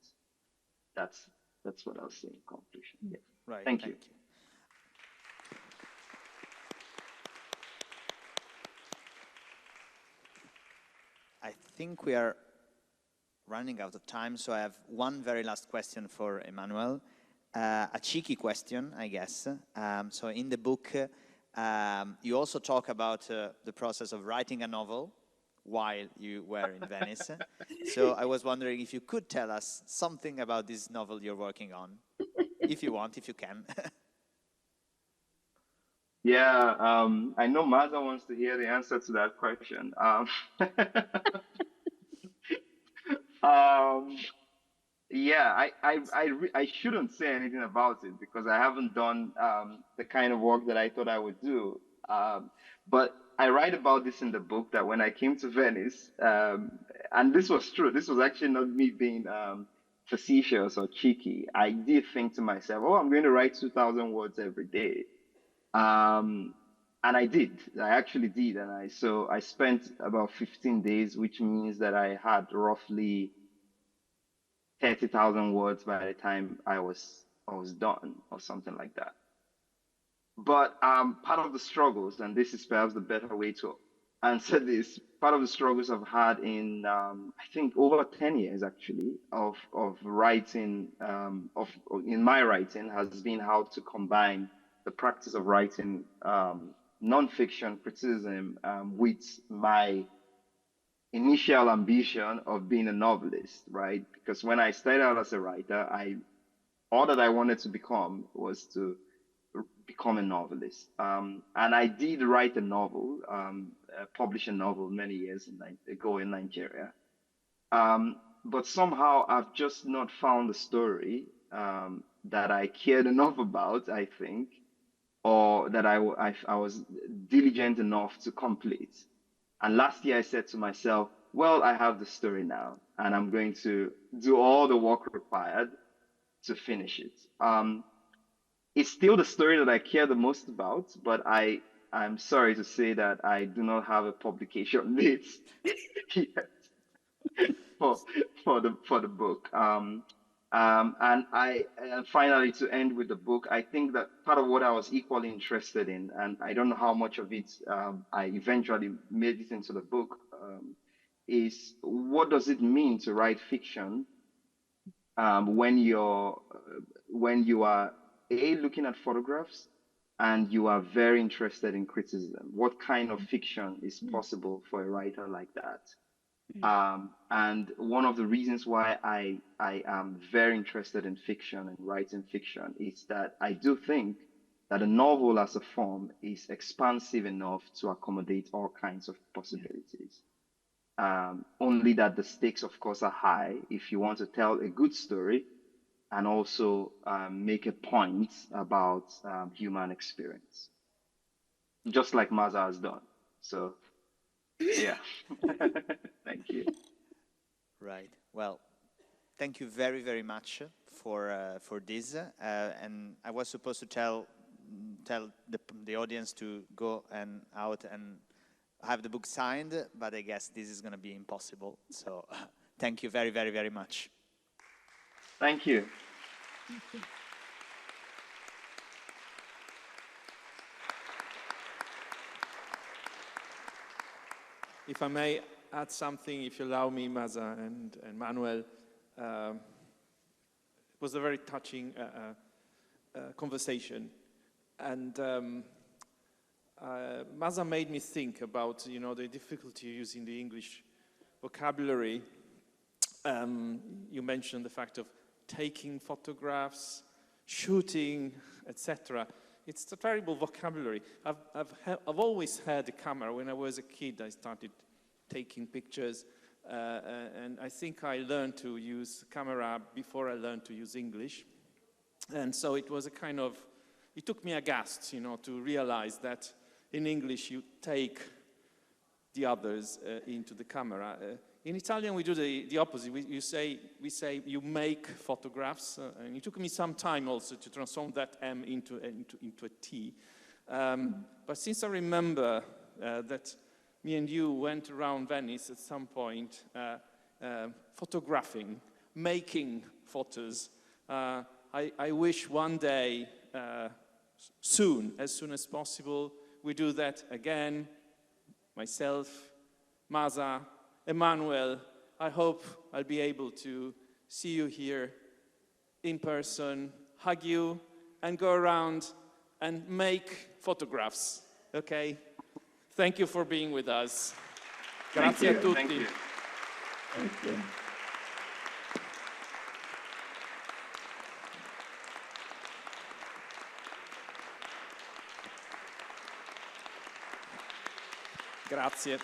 That's what I'll say in conclusion. Yeah. Right. Thank you. I think we are running out of time, so I have one very last question for Emmanuel. A cheeky question, I guess. So in the book, you also talk about the process of writing a novel while you were in Venice. So I was wondering if you could tell us something about this novel you're working on, if you want, if you can. Yeah, I know Maza wants to hear the answer to that question. Yeah, I shouldn't say anything about it because I haven't done the kind of work that I thought I would do. But I write about this in the book that when I came to Venice, and this was true, this was actually not me being facetious or cheeky. I did think to myself, oh, I'm going to write 2,000 words every day. And I did. I actually did. And I spent about 15 days, which means that I had roughly 30,000 words by the time I was done or something like that. But part of the struggles, and this is perhaps the better way to answer this, part of the struggles I've had in, I think over 10 years actually, of writing, in my writing has been how to combine the practice of writing nonfiction criticism with my initial ambition of being a novelist, right? Because when I started out as a writer, all that I wanted to become was to become a novelist. And I did write a novel, publish a novel many years ago in Nigeria. But somehow I've just not found the story that I cared enough about, I think, or that I was diligent enough to complete. And last year I said to myself, well, I have the story now, and I'm going to do all the work required to finish it. it's still the story that I care the most about, but I'm sorry to say that I do not have a publication date yet for for the book. And finally, to end with the book, I think that part of what I was equally interested in, and I don't know how much of it I eventually made it into the book, is what does it mean to write fiction when you are looking at photographs and you are very interested in criticism. What kind of fiction is possible for a writer like that? And one of the reasons why I am very interested in fiction and writing fiction is that I do think that a novel as a form is expansive enough to accommodate all kinds of possibilities. Only that the stakes, of course, are high if you want to tell a good story and also make a point about human experience, just like Maza has done. So, yeah. Thank you. Right. Well, thank you very, very much for this. And I was supposed to tell the audience to go out and have the book signed, but I guess this is going to be impossible. So thank you very, very, very much. Thank you. Thank you. If I may add something, if you allow me, Maza and Manuel, it was a very touching conversation. And Maza made me think about, the difficulty using the English vocabulary. You mentioned the fact of taking photographs, shooting, etc. It's a terrible vocabulary. I've always had a camera. When I was a kid, I started taking pictures, and I think I learned to use camera before I learned to use English. And so it was a kind of, it took me aghast, to realize that in English you take the others into the camera. In Italian we do the opposite. We say you make photographs, and it took me some time also to transform that M into a T. But since I remember that me and you went around Venice at some point, photographing, making photos, I wish one day, soon, as soon as possible, we do that again. Myself, Maza, Emmanuel, I hope I'll be able to see you here in person, hug you, and go around and make photographs, okay? Thank you for being with us. Grazie a tutti. Thank you. Thank you. Grazie.